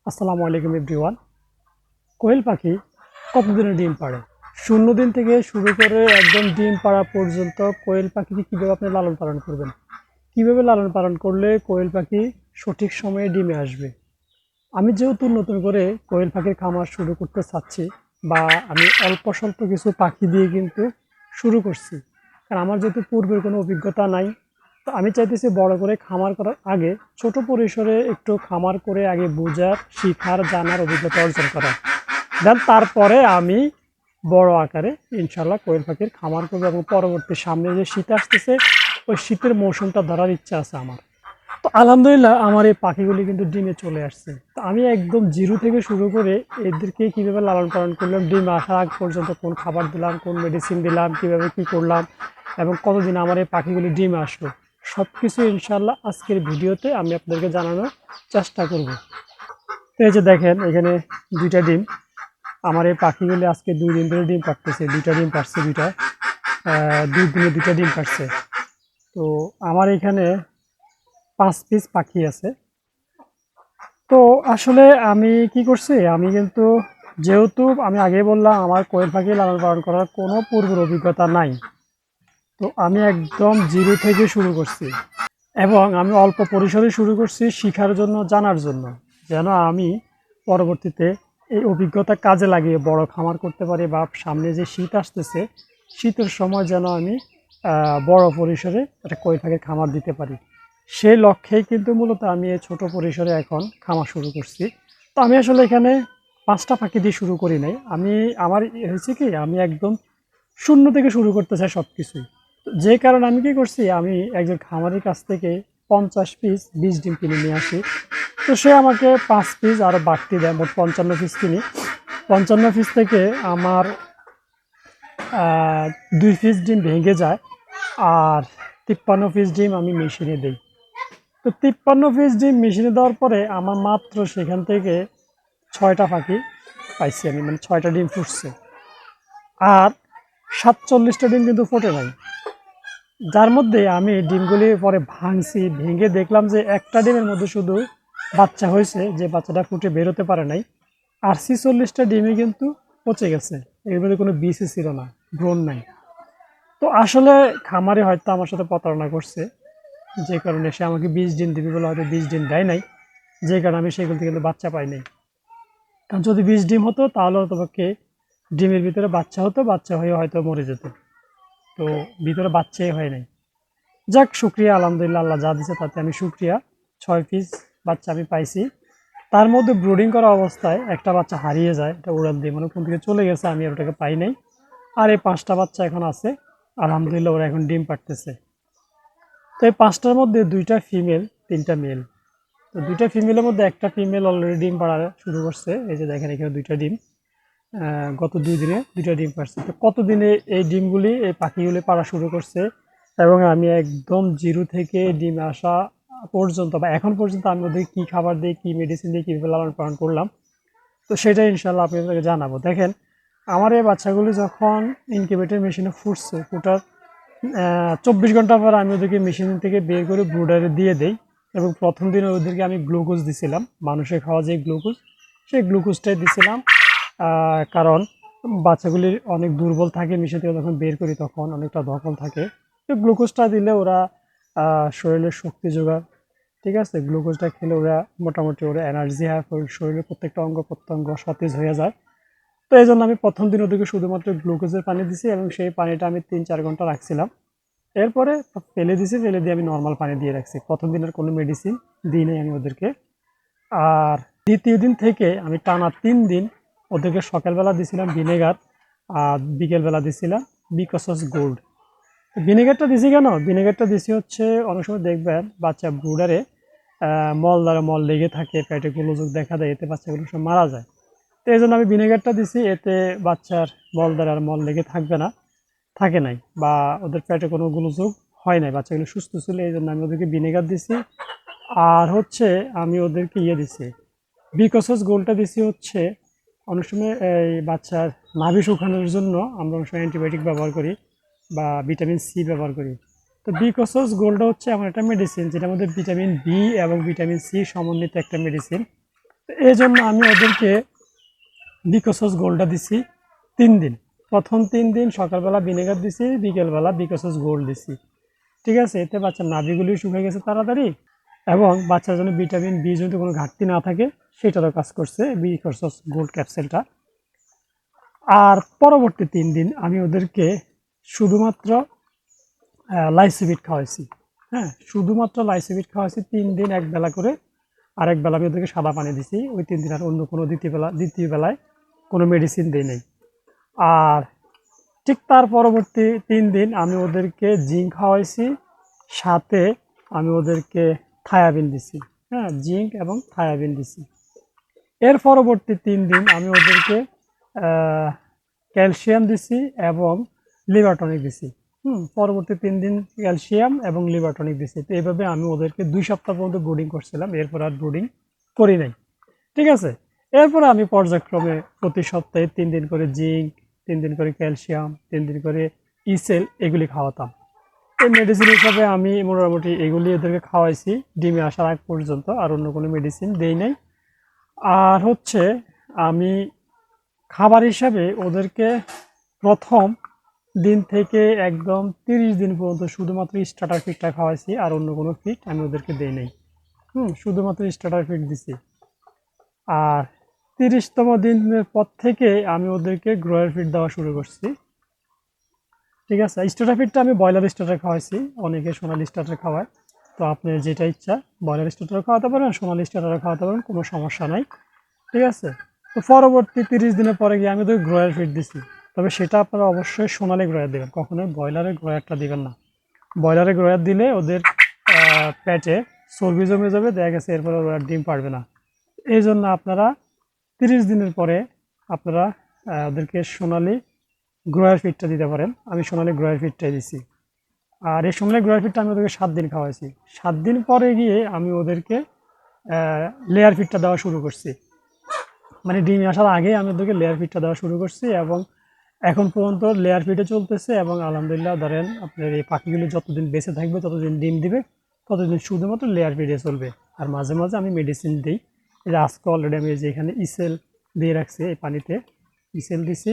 আসসালামু আলাইকুম এভরিওয়ান। কোয়েল পাখি কতদিনে ডিম পাড়ে? 0 দিন থেকে শুরু করে একদম ডিম পাড়া পর্যন্ত কোয়েল পাখিকে কীভাবে আপনি লালন পালন করবেন, কীভাবে লালন পালন করলে কোয়েল পাখি সঠিক সময়ে ডিমে আসবে। আমি যেহেতু নতুন করে কোয়েল পাখির খামার শুরু করতে চাচ্ছি, বা আমি অল্প স্বল্প কিছু পাখি দিয়ে কিন্তু শুরু করছি, কারণ আমার যেহেতু পূর্বের কোনো অভিজ্ঞতা নাই, তো আমি চাইতেছি বড় করে খামার করার আগে ছোট পরিসরে একটু খামার করে আগে বোঝার, শিখার, জানার, অভিজ্ঞতা অর্জন করা। দেন তারপরে আমি বড় আকারে ইনশাল্লাহ কোয়েল পাখির খামার করবো, এবং পরবর্তী সামনে যে শীত আসতেছে ওই শীতের মৌসুমটা ধরার ইচ্ছা আছে আমার। তো আলহামদুলিল্লাহ আমার এই পাখিগুলি কিন্তু ডিমে চলে আসছে। তো আমি একদম জিরো থেকে শুরু করে এদেরকে কীভাবে লালন পালন করলাম, ডিম আসার আগ পর্যন্ত কোন খাবার দিলাম, কোন মেডিসিন দিলাম, কীভাবে কী করলাম, এবং কতদিন আমার এই পাখিগুলি ডিমে আসলো, সব কিছু ইনশাল্লাহ আজকের ভিডিওতে আমি আপনাদেরকে জানানোর চেষ্টা করব। তো এই যে দেখেন এখানে 2টা ডিম। আমার এই পাখিগুলি আজকে 2 দিন ধরে ডিম পাড়তেছে, 2টা ডিম পাড়ছে, 2 দিনে 2টা ডিম পাড়ছে। তো আমার এখানে 5 পিস পাখি আছে। তো আসলে আমি কি করছি, আমি কিন্তু যেহেতু আমি আগে বললাম আমার কোয়েল পাখি লালন পালন করার কোনো পূর্বের অভিজ্ঞতা নাই, তো আমি একদম জিরো থেকে শুরু করছি, এবং আমি অল্প পরিসরে শুরু করছি শিখার জন্য, জানার জন্য, যেন আমি পরবর্তীতে এই অভিজ্ঞতা কাজে লাগিয়ে বড় খামার করতে পারি, বা সামনে যে শীত আসতেছে শীতের সময় যেন আমি বড় পরিসরে একটা কোয়েল পাখির খামার দিতে পারি। সেই লক্ষ্যেই কিন্তু মূলত আমি এই ছোটো পরিসরে এখন খামার শুরু করছি। তো আমি আসলে এখানে 5টা পাখি দিয়ে শুরু করি নাই। আমার হয়েছে কি, আমি একদম শূন্য থেকে শুরু করতে চাই সব কিছুই। যে কারণে আমি কি করছি, আমি একজন খামারের কাছ থেকে 50 পিস 20 ডিম কিনে নিয়ে আসি। তো সে আমাকে 5 পিস আরও বাড়তি দেয়, মোট 55 পিস কিনি। 55 পিস থেকে আমার 2 পিস ডিম ভেঙে যায়, আর 53 পিস ডিম আমি মেশিনে দিই। তো 53 পিস ডিম মেশিনে দেওয়ার পরে আমার মাত্র সেখান থেকে 6টা পাখি পাইছি আমি, মানে 6টা ডিম ফুটছে, আর 47টা ডিম কিন্তু ফোটে নাই। যার মধ্যে আমি ডিমগুলি পরে ভাঙছি, ভেঙে দেখলাম যে একটা ডিমের মধ্যে শুধু বাচ্চা হয়েছে, যে বাচ্চাটা ফুটে বেরোতে পারে নাই, আর 46টা ডিমই কিন্তু পচে গেছে। এর মধ্যে কোনো বীজই ছিল না, ব্রণ নাই। তো আসলে খামারে হয়তো আমার সাথে প্রতারণা করছে, যে কারণে সে আমাকে 20 ডিম দিবে বলে হয়তো 20 ডিম দেয় নাই, যে কারণে আমি সেগুলো থেকে কিন্তু বাচ্চা পাই নাই। কারণ যদি 20 ডিম হতো তাহলে তোমাকে ডিমের ভিতরে বাচ্চা হতো, বাচ্চা হয়ে হয়তো মরে যেত। তো ভিতরে বাচ্চাই হয় নাই। যাক, শুক্রিয়া, আলহামদুলিল্লাহ, আল্লাহ যা দিচ্ছে তাতে আমি শুক্রিয়া। 6 পিস বাচ্চা আমি পাইছি। তার মধ্যে ব্রুডিং করা অবস্থায় একটা বাচ্চা হারিয়ে যায়, এটা উড়াল দিয়ে মানে কোন দিকে চলে গেছে, আমি আর ওটাকে পাই নাই। আর এই 5টা বাচ্চা এখন আছে, আলহামদুলিল্লাহ, ওরা এখন ডিম পাড়তেছে। তো এই 5টার মধ্যে 2টা ফিমেল, 3টা মেল। তো 2টা ফিমেলের মধ্যে একটা ফিমেল অলরেডি ডিম পাড়া শুরু করছে। এই যে দেখেন এখানে 2টা ডিম, গত 2 দিনে 2টা ডিম পাড়ছে। তো কতদিনে এই ডিমগুলি, এই পাখিগুলি পাড়া শুরু করছে, এবং আমি একদম জিরো থেকে ডিম আসা পর্যন্ত বা এখন পর্যন্ত আমি ওদের কী খাবার দিই, কী মেডিসিন দিই, কীভাবে লালন পালন করলাম, তো সেটাই ইনশাল্লাহ আপনাদেরকে জানাবো। দেখেন আমার এই বাচ্চাগুলি যখন ইনকিউবেটর মেশিনে ফুটছে, ফুটার 24 ঘন্টা পর আমি ওদেরকে মেশিন থেকে বের করে ব্রুডারে দিয়ে দেই, এবং প্রথম দিনে ওদেরকে আমি গ্লুকোজ দিছিলাম, মানুষের খাওয়া যে গ্লুকোজ, সেই গ্লুকোজটাই দিছিলাম। কারণ বাচ্চাগুলির অনেক দুর্বল থাকে, মেশিন থেকে যখন বের করি তখন অনেকটা ধকল থাকে। তো গ্লুকোজটা দিলে ওরা শরীরের শক্তি যোগায়, ঠিক আছে। গ্লুকোজটা খেলে ওরা মোটামুটি ওরা এনার্জি হয়, শরীরের প্রত্যেকটা অঙ্গ প্রত্যঙ্গ সতেজ হয়ে যায়। তো এই জন্য আমি প্রথম দিন ওদেরকে শুধুমাত্র গ্লুকোজের পানি দিছি, এবং সেই পানিটা আমি 3-4 ঘন্টা রাখছিলাম। এরপরে ফেলে দিছি, ফেলে দিয়ে আমি নর্মাল পানি দিয়ে রাখছি। প্রথম দিনের কোনো মেডিসিন দিই নাই আমি ওদেরকে। আর দ্বিতীয় দিন থেকে আমি টানা 3 দিন ওদেরকে সকালবেলা দিছিলাম ভিনেগার, আর বিকেলবেলা দিছিলাম বিকসস গোল্ড। ভিনেগারটা দিছি কেন? ভিনেগারটা দিছি হচ্ছে, অনেক সময় দেখবেন বাচ্চা ব্রুডারে মল দ্বারা মল লেগে থাকে, পেটে গোলযোগ দেখা দেয়, এতে বাচ্চাগুলো সব মারা যায়। তো এই জন্য আমি ভিনেগারটা দিছি, এতে বাচ্চার মল দ্বারা আর মল লেগে থাকবে না, থাকে নাই, বা ওদের পেটে কোনো গোলযোগ হয় নাই, বাচ্চাগুলো সুস্থ ছিল, এই জন্য আমি ওদেরকে ভিনেগার দিছি। আর হচ্ছে আমি ওদেরকে দিছি বিকসস গোলটা দিছি হচ্ছে, অনেক সময় এই বাচ্চার নাভি শুকানোর জন্য আমরা অনেক সময় অ্যান্টিবায়োটিক ব্যবহার করি, বা ভিটামিন সি ব্যবহার করি। তো বিকসস গোলটা হচ্ছে এমন একটা মেডিসিন যেটার মধ্যে ভিটামিন বি এবং ভিটামিন সি সমন্বিত একটা মেডিসিন। এই জন্য আমি ওদেরকে বিকসস গোল্ডটা দিছি 3 দিন। প্রথম 3 দিন সকালবেলা ভিনেগার দিছি, বিকেলবেলা বিকসস গোল্ড দিছি। ঠিক আছে, এতে বাচ্চার নাভিগুলি শুকিয়ে গেছে তাড়াতাড়ি, এবং বাচ্চার জন্য ভিটামিন বি যদি কোনো ঘাটতি না থাকে সেটারও কাজ করছে বিকসস গোল্ড ক্যাপসুলটা। আর পরবর্তী 3 দিন আমি ওদেরকে শুধুমাত্র লাইসোবিট খাওয়াইছি। হ্যাঁ, শুধুমাত্র লাইসোবিট খাওয়াইছি 3 দিন, এক বেলা করে। আরেক বেলা আমি ওদেরকে সাদা পানি দিছি। ওই 3 দিন আর অন্য কোনো দ্বিতীয় বেলায় কোনো মেডিসিন দিই নাই। আর ঠিক তার পরবর্তী 3 দিন আমি ওদেরকে জিঙ্ক খাওয়াইছি, সাথে আমি ওদেরকে থায়াবিন দিছি। হ্যাঁ, জিঙ্ক এবং থায়াবিন দিছি। এর পরবর্তী 3 দিন আমি ওদেরকে ক্যালসিয়াম দিছি এবং লিভার টনিক দিছি। পরবর্তী 3 দিন ক্যালসিয়াম এবং লিভার টনিক দিছি। তো এইভাবে আমি ওদেরকে 2 সপ্তাহ পর্যন্ত ব্রুডিং করছিলাম, এরপর আর ব্রুডিং করি নাই। ঠিক আছে, এরপরে আমি পর্যায়ক্রমে প্রতি সপ্তাহে 3 দিন করে জিঙ্ক, 3 দিন করে ক্যালসিয়াম, 3 দিন করে ইসেল এগুলি খাওয়াতাম। এই মেডিসিন হিসাবে আমি মোটামুটি এগুলি ওদেরকে খাওয়াইছি ডিমে আসার আগ পর্যন্ত, আর অন্য কোনো মেডিসিন দেই নাই। আর হচ্ছে আমি খাবার হিসাবে ওদেরকে প্রথম দিন থেকে একদম 30 দিন পর্যন্ত শুধুমাত্র স্টার্টার ফিডটা খাওয়াইছি, আর অন্য কোনো ফিড আমি ওদেরকে দেই নাই। শুধুমাত্র স্টার্টার ফিড দিছি। আর 30তম দিনের পর থেকে আমি ওদেরকে গ্রোয়ার ফিড দেওয়া শুরু করছি। ঠিক আছে, স্টার্টার ফিডটা আমি ব্রয়লার স্টার্টার খাওয়াইছি, অনেকে সোনালি স্টার্টার খাওয়ায়। তো আপনি যেটা ইচ্ছা ব্রয়লার স্টার্টার খাওয়াতে পারেন, সোনালি স্টার্টার খাওয়াতে পারেন, কোনো সমস্যা নাই। ঠিক আছে, তো পরবর্তী 30 দিনের পরে গিয়ে আমি ওদের গ্রোয়ার ফিড দিছি। তবে সেটা আপনারা অবশ্যই সোনালি গ্রোয়ার দেবেন, কখনোই ব্রয়লারের গ্রোয়ারটা দিবেন না। ব্রয়লারের গ্রোয়ার দিলে ওদের পেটে চর্বি জমে যাবে, দেখা গেছে এরপরে ওরা ডিম পারবে না। এই জন্য আপনারা 30 দিনের পরে আপনারা ওদেরকে সোনালি গ্রোয়ার ফিডটা দিতে পারেন। আমি সোনালি গ্রোয়ার ফিডটাই দিছি। আর এই সোনালি গ্রোয়ার ফিডটা আমি ওদেরকে 7 দিন খাওয়াইছি। 7 দিন পরে গিয়ে আমি ওদেরকে লেয়ার ফিডটা দেওয়া শুরু করছি। মানে ডিম আসার আগে আমি ওদেরকে লেয়ার ফিডটা দেওয়া শুরু করছি, এবং এখন পর্যন্ত লেয়ার ফিডে চলতেছে। এবং আলহামদুলিল্লাহ ধরেন আপনার এই পাখিগুলি যতদিন বেঁচে থাকবে, ততদিন ডিম দিবে, ততদিন শুধুমাত্র লেয়ার ফিডে চলবে। আর মাঝে মাঝে আমি মেডিসিন দিই। এই যে আজকে অলরেডি আমি যে এখানে ইসেল দিয়ে রাখছি, এই পানিতে ইসেল দিছি।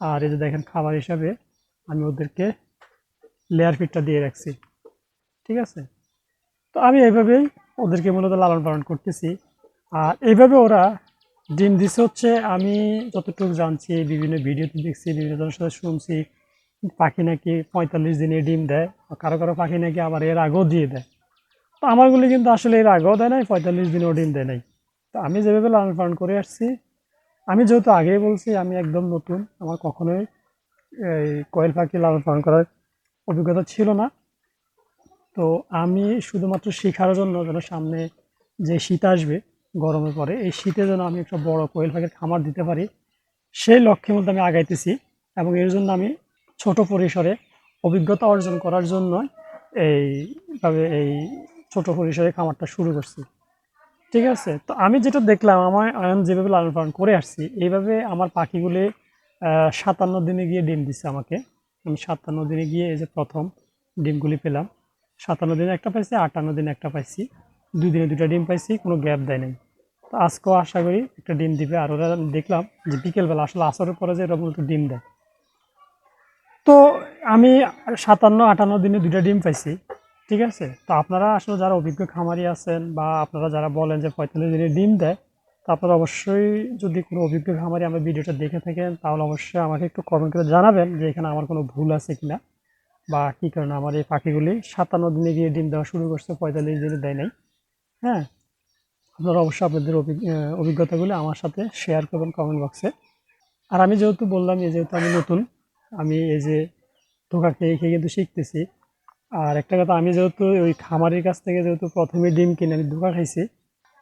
আর এই যে দেখেন খাবার হিসাবে আমি ওদেরকে লেয়ার ফিডটা দিয়ে রাখছি। ঠিক আছে, তো আমি এইভাবেই ওদেরকে মূলত লালন পালন করতেছি। আর এইভাবে ওরা ডিম দিছে হচ্ছে, আমি যতটুকু জানছি, বিভিন্ন ভিডিওতে দেখছি, বিভিন্ন জনের সাথে শুনছি, পাখি নাকি 45 দিনে ডিম দেয়, কারো কারো পাখি নাকি আবার এর আগেও দিয়ে দেয়। তো আমারগুলি কিন্তু আসলে এর আগেও দেয় নাই, 45 দিনেও ডিম দেয় নাই। তো আমি যেভাবে লালন পালন করে আসছি, আমি যেহেতু আগেই বলছি আমি একদম নতুন, আমার কখনোই এই কোয়েল পাখি লালন পালন করার অভিজ্ঞতা ছিল না। তো আমি শুধুমাত্র শেখার জন্য, যেন সামনে যে শীত আসবে গরমের পরে, এই শীতে যেন আমি একটা বড় কোয়েল পাখির খামার দিতে পারি, সেই লক্ষ্যের মধ্যে আমি আগাইতেছি। এবং এর জন্য আমি ছোট পরিসরে অভিজ্ঞতা অর্জন করার জন্য এইভাবে এই ছোট পরিসরে খামারটা শুরু করছি। ঠিক আছে, তো আমি যেটা দেখলাম, আমি যেভাবে লালন পালন করে আসছি, এইভাবে আমার পাখিগুলি 57 দিনে গিয়ে ডিম দিচ্ছে আমাকে। আমি 57 দিনে গিয়ে এই যে প্রথম ডিমগুলি পেলাম। 57 দিনে একটা পাইছি, 58 দিনে একটা পাইছি, 2 দিনে 2টা ডিম পাইছি, কোনো গ্যাপ দেয় নাই। তো আজকেও আশা করি একটা ডিম দিবে। আর ওরা দেখলাম যে বিকেলবেলা আসলে আসরের পরে যে এরা মূলত ডিম দেয়। তো আমি 57-58 দিনে 2টা ডিম পাইছি। ঠিক আছে, তো আপনারা আসলে যারা অভিজ্ঞ খামারি আছেন, বা আপনারা যারা বলেন যে 45 দিনে ডিম দেয়, তো আপনারা অবশ্যই যদি কোনো অভিজ্ঞ খামারি আমার ভিডিওটা দেখে থাকেন, তাহলে অবশ্যই আমাকে একটু কমেন্ট করে জানাবেন যে এখানে আমার কোনো ভুল আছে কিনা, বা কী কারণে আমার এই পাখিগুলি 57 দিনে গিয়ে ডিম দেওয়া শুরু করছে, 45 দিনে দেয় নাই। হ্যাঁ, আপনারা অবশ্যই আপনাদের অভিজ্ঞতাগুলি আমার সাথে শেয়ার করবেন কমেন্ট বক্সে। আর আমি যেহেতু বললাম, যেহেতু আমি নতুন, আমি এই যে ধোকা খেয়ে খেয়ে কিন্তু শিখতেছি। আর একটা কথা, আমি যেহেতু ওই খামারির কাছ থেকে যেহেতু প্রথমে ডিম কিনে আমি ধোকা খাইছি,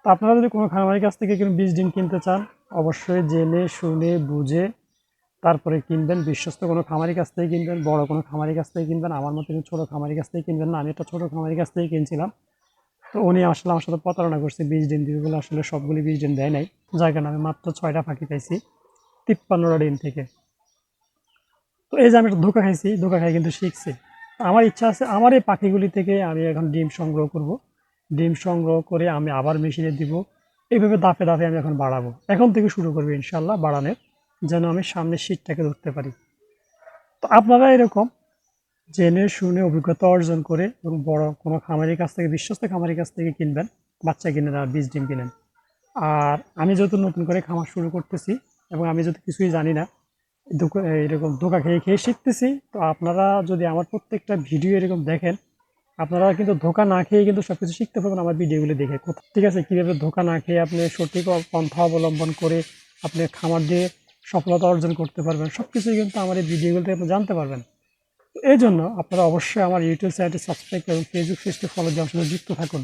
তো আপনারা যদি কোনো খামারির কাছ থেকে কিন্তু বীজ ডিম কিনতে চান, অবশ্যই জেনে শুনে বুঝে তারপরে কিনবেন। বিশ্বস্ত কোনো খামারির কাছ থেকে কিনবেন, বড় কোনো খামারির কাছ থেকে কিনবেন। আমার মতো ছোটো খামারির কাছ থেকে কিনবেন না। আমি একটা ছোটো খামারির কাছ থেকে কিনছিলাম, তো উনি আসলে আমার সাথে প্রতারণা করছে, বীজ ডিম দিবে বলে আসলে সবগুলি বীজ ডিম দেয় নাই। যার কারণে আমি মাত্র 6টা পাখি পাইছি 53টা ডিম থেকে। তো এই যে আমি একটা ধোকা খাইছি, ধোকা খাই কিন্তু শিখছি। আমার ইচ্ছা আছে আমার এই পাখিগুলি থেকে আমি এখন ডিম সংগ্রহ করব। ডিম সংগ্রহ করে আমি আবার মেশিনে দিব, এইভাবে ধাপে ধাপে আমি এখন বাড়াবো, এখন থেকে শুরু করবো ইনশাল্লাহ বাড়ানোর, যেন আমি সামনের শীতটাকে ধরতে পারি। তো আপনারা এরকম জেনে শুনে অভিজ্ঞতা অর্জন করে এবং বড় কোনো খামারির কাছ থেকে, বিশ্বস্ত খামারির কাছ থেকে কিনবেন, বাচ্চা কিনেন আর বীজ ডিম কিনেন। আর আমি যেহেতু নতুন করে খামার শুরু করতেছি এবং আমি যেহেতু কিছুই জানি না, এরকম ধোঁকা খেয়ে খেয়ে শিখতেছি, তো আপনারা যদি আমার প্রত্যেকটা ভিডিও এরকম দেখেন, আপনারা কিন্তু ধোঁকা না খেয়ে কিন্তু সব কিছু শিখতে পারবেন আমার ভিডিওগুলো দেখে। ঠিক আছে, কীভাবে ধোঁকা না খেয়ে আপনি সঠিক পন্থা অবলম্বন করে আপনি খামার দিয়ে সফলতা অর্জন করতে পারবেন, সব কিছুই কিন্তু আমার এই ভিডিওগুলো থেকে আপনি জানতে পারবেন। তো এই জন্য আপনারা অবশ্যই আমার ইউটিউব চ্যানেলটি সাবস্ক্রাইব করুন, ফেসবুক পেজটি ফলো দেওয়ার সাথে যুক্ত থাকুন।